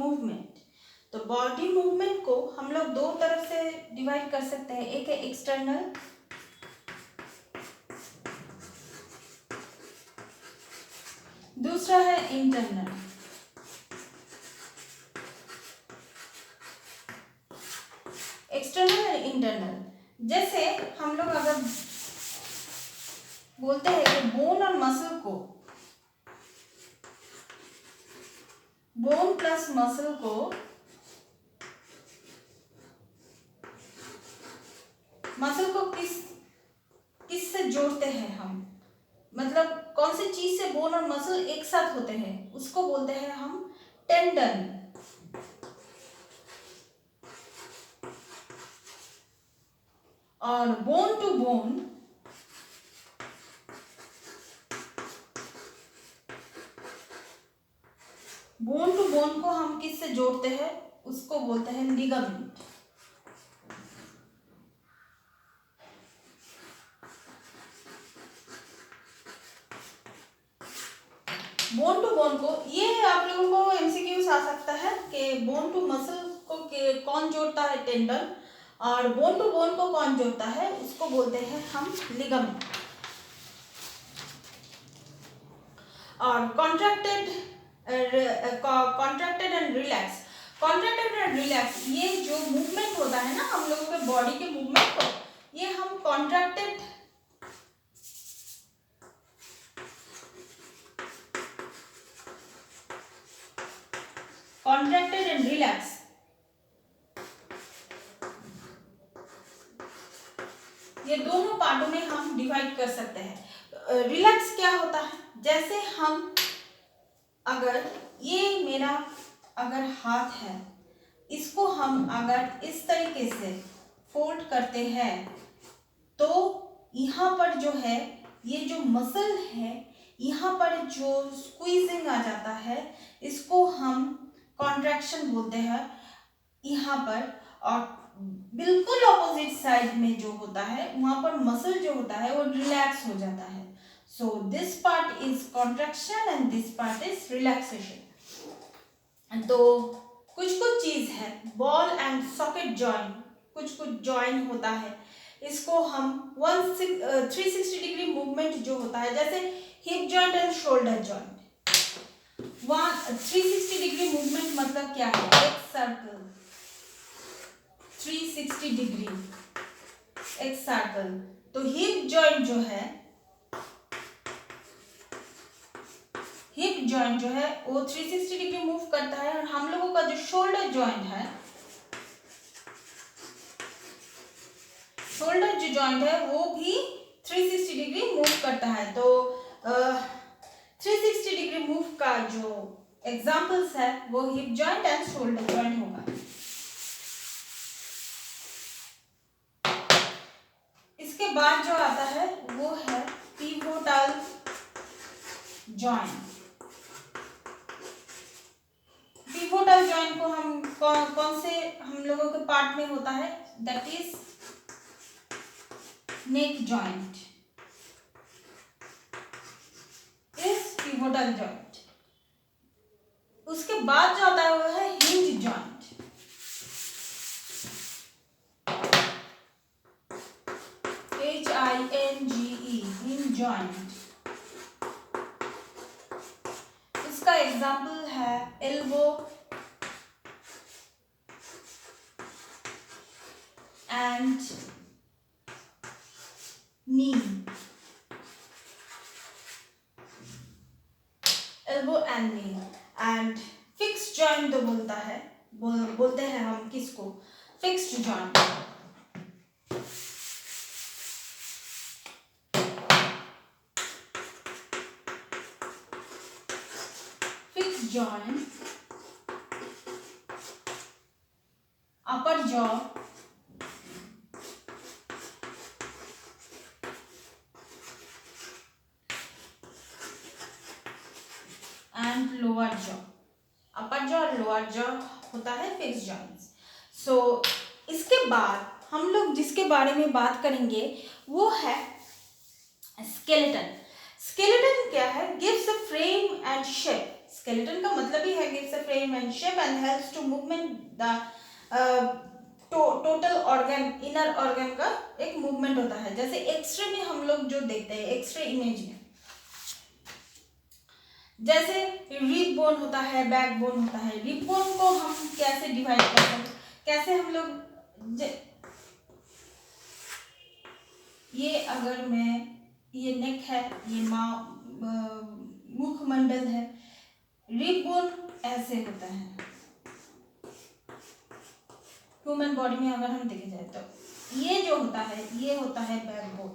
Movement. तो body movement को हम लोग दो तरफ से डिवाइड कर सकते हैं, एक है एक्सटर्नल, दूसरा है इंटरनल। एक्सटर्नल और इंटरनल, जैसे हम लोग अगर बोलते हैं कि बोन और मसल को, बोन प्लस मसल को किस से जोड़ते हैं हम, मतलब कौन सी चीज से बोन और मसल एक साथ होते हैं, उसको बोलते हैं हम टेंडन। और bone to bone, bone to bone को हम किससे जोड़ते हैं, उसको बोलते हैं लिगामेंट। बोन टू बोन को, ये आप लोगों को एमसीक्यूज आ सकता है कि बोन टू मसल को कौन जोड़ता है, टेंडन, और बोन टू बोन को कौन जोड़ता है, उसको बोलते हैं हम लिगामेंट। और contracted and relax, contracted and relax, ये जो मूवमेंट होता है ना हम लोगों के बॉडी के मूवमेंट को, ये हम कॉन्ट्रैक्टेड एंड रिलैक्स, ये दोनों पार्टों में हम डिवाइड कर सकते हैं। रिलैक्स क्या होता है, जैसे हम अगर ये मेरा अगर हाथ है, इसको हम अगर इस तरीके से फोल्ड करते हैं तो यहाँ पर जो है, ये जो मसल है यहाँ पर जो स्क्वीजिंग आ जाता है, इसको हम कॉन्ट्रैक्शन बोलते हैं यहाँ पर। और बिल्कुल ऑपोजिट साइड में जो होता है वहाँ पर मसल जो होता है वो रिलैक्स हो जाता है। So this part is contraction and this part is relaxation. तो कुछ कुछ चीज है, बॉल एंड सॉकेट जॉइंट, कुछ कुछ जॉइंट होता है, इसको हम 360 डिग्री मूवमेंट जो होता है, जैसे hip joint and shoulder joint. 360 degree movement मतलब क्या है, एक सर्कल 360 डिग्री, एक सर्कल। तो हिप जॉइंट जो है, हिप जॉइंट जो है वो 360 डिग्री मूव करता है, और हम लोगों का जो शोल्डर जॉइंट है, शोल्डर जो जॉइंट है वो भी 360 डिग्री मूव करता है। तो 360 डिग्री मूव का जो एग्जांपल्स है वो hip joint and shoulder joint होगा। इसके बाद जो आता है वो है पिवोटल जॉइंट। पिवोटल जॉइंट को हम कौन से हम लोगों के पार्ट में होता है, that is neck joint is pivotal joint. उसके बाद जो आता है वो है hinge joint. HINGE, hinge joint. इसका एग्जाम्पल है elbow and knee, elbow and knee. And fixed joint तो बोलते हैं हम किसको, fixed joint. Fixed joint, upper jaw and lower jaw, upper jaw और लोअर जॉ होता है फिक्स्ड जॉइंट्स। सो इसके बाद हम लोग जिसके बारे में बात करेंगे वो है स्केलेटन। स्केलेटन क्या है, gives a frame and shape skeleton का मतलब ही है gives a frame and shape and helps to movement the total organ, inner organ का एक मूवमेंट होता है। जैसे एक्सरे में हम लोग जो देखते हैं, एक्सरे इमेज में जैसे रिब बोन होता है, बैक बोन होता है। रिब बोन को हम कैसे डिवाइड करते हैं, कैसे हम लोग ये अगर मैं, ये नेक है, ये मुखमंडल है, रिब बोन ऐसे होता है ह्यूमन बॉडी में अगर हम देखे जाए तो। ये जो होता है ये होता है बैकबोन।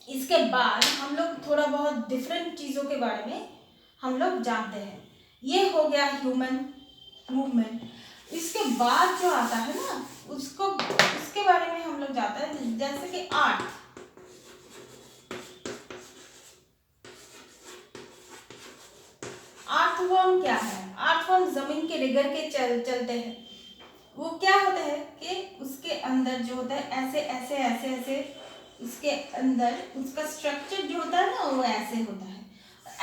इसके बाद हम लोग थोड़ा बहुत डिफरेंट चीज़ों के बारे में हम लोग जानते हैं। ये हो गया ह्यूमन मूवमेंट। इसके बाद जो आता है ना उसके बारे में हम लोग जानते हैं, जैसे कि आर्ट। आर्थवर्म क्या है? आर्थवर्म जमीन के रिगर के चलते हैं। वो क्या होता है कि उसके अंदर जो होता है ऐसे ऐसे ऐसे ऐसे, उसके अंदर उसका स्ट्रक्चर जो होता है ना वो ऐसे होता है,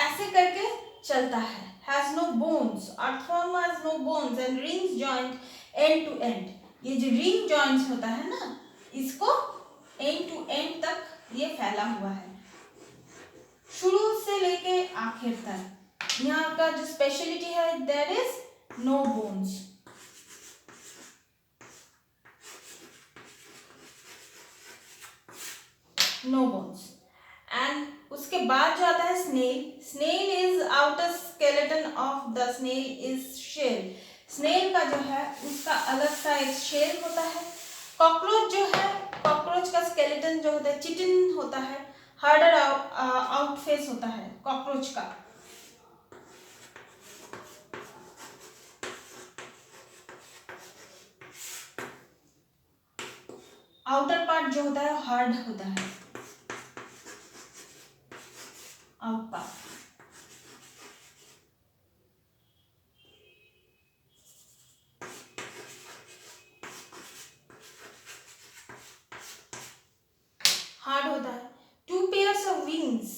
ऐसे करके चलता है। has no bones, earthworm has no bones and rings joint end to end। ये जो रिंग जॉइंट्स होता है ना, इसको एंड टू एंड तक ये फैला हुआ है, शुरू से लेके आखिर तक। यहाँ का जो स्पेशलिटी है, there is no bones. No bones. And उसके बाद जो आता है snail. Snail is outer skeleton of the snail is shell. Snail का जो है उसका अलग सा एक शेल होता है। कॉकरोच जो है, कॉकरोच का स्केलेटन जो होता है चिटिन होता है, हार्डर आउट फेस होता है कॉकरोच का। आउटर पार्ट जो होता है हार्ड होता है, आउट पार्ट। हार्ड होता है। Two pairs of wings,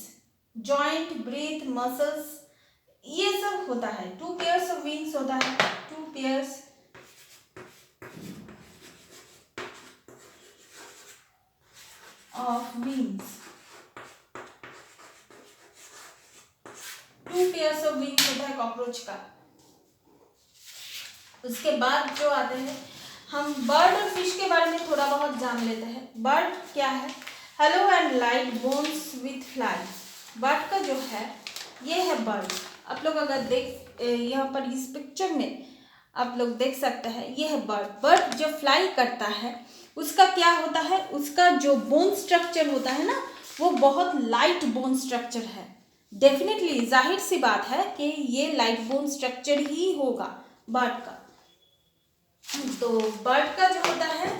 joint, breath, muscles, ये सब होता है। टू पेयर्स ऑफ विंग्स होता है, two pairs of wings, to pairs of wings होता है कॉकरोच का। उसके बाद जो आते हैं हम बर्ड और फिश के बारे में थोड़ा बहुत जान लेते हैं। बर्ड क्या है? Hello and light bones with fly. Bird का जो है ये है बर्ड। आप लोग अगर यहाँ पर इस पिक्चर में आप लोग देख सकते हैं, ये है बर्ड। बर्ड जो फ्लाई करता है उसका क्या होता है, उसका जो बोन स्ट्रक्चर होता है ना वो बहुत लाइट बोन स्ट्रक्चर है। डेफिनेटली जाहिर सी बात है कि ये लाइट बोन स्ट्रक्चर ही होगा बर्ड का। तो बर्ड का जो होता है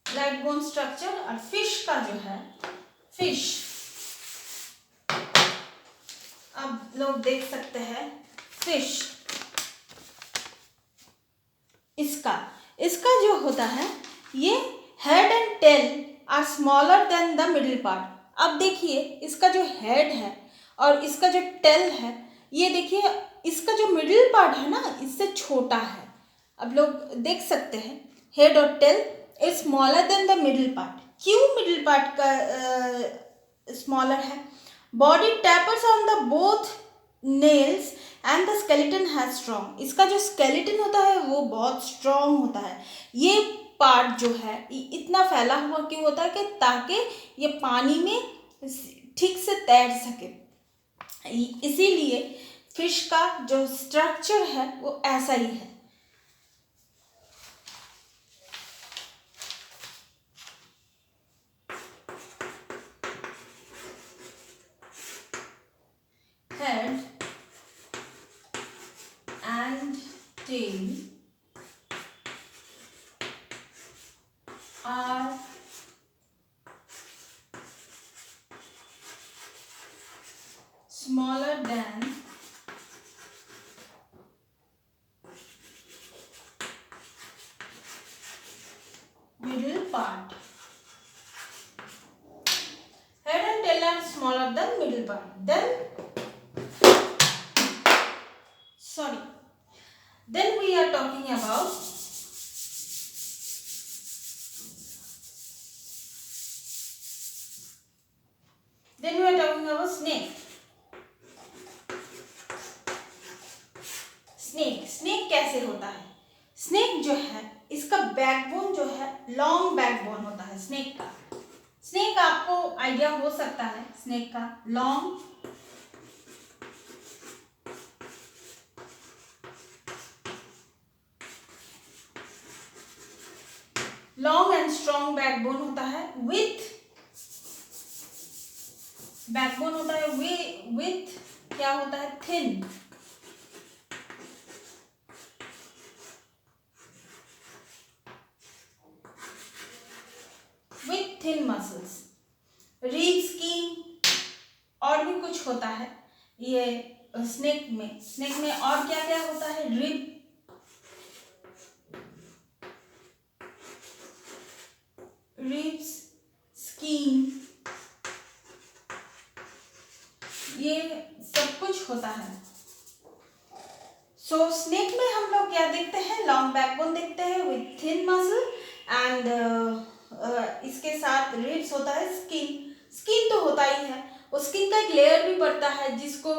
लाइट बोन स्ट्रक्चर। और फिश का जो है, फिश अब लोग देख सकते हैं फिश, इसका जो होता है ये head and tail are smaller than the middle part. अब देखिए इसका जो हेड है और इसका जो टेल है, ये देखिए इसका जो मिडिल पार्ट है ना इससे छोटा है। अब लोग देख सकते हैं हेड और tail is smaller than the middle part. क्यों मिडिल पार्ट का स्मॉलर है? Body tapers on the both nails and the skeleton has strong. इसका जो स्केलेटन होता है वो बहुत स्ट्रॉन्ग होता है। ये पार्ट जो है इतना फैला हुआ क्यों होता है कि ताकि ये पानी में ठीक से तैर सके। इसीलिए फिश का जो स्ट्रक्चर है वो ऐसा ही है। Head and tail are part. Head and tail are smaller than middle part. Then we are talking about snake. Snake कैसे होता है? स्नेक जो है, इसका बैकबोन जो है लॉन्ग बैकबोन होता है स्नेक का। स्नेक आपको आइडिया हो सकता है स्नेक का लॉन्ग एंड स्ट्रॉन्ग बैकबोन होता है विथ क्या होता है थिन मसल्स। रिब स्किन और भी कुछ होता है ये स्नेक में और क्या क्या होता है? रिब्स, स्किन, ये सब कुछ होता है। सो स्नेक में हम लोग क्या देखते हैं? लॉन्ग बैकबोन देखते हैं विथ थिन मसल एंड इसके साथ रिब्स होता है। स्किन तो होता ही है, उस स्किन का एक लेयर भी पड़ता है जिसको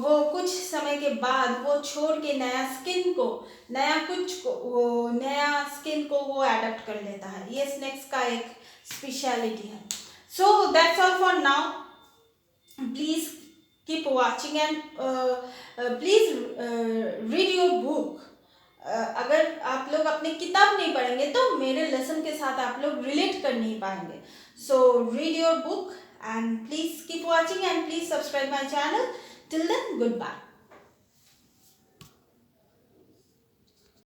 वो कुछ समय के बाद वो छोड़ के नया स्किन को वो अडॉप्ट कर लेता है। ये स्नेक्स का एक स्पेशलिटी है। So that's all for now. Please keep watching and please read your book. अगर आप लोग अपनी किताब नहीं पढ़ेंगे तो मेरे लेसन के साथ आप लोग रिलेट कर नहीं पाएंगे। So read your book and please keep watching and please subscribe my channel. Till then, goodbye.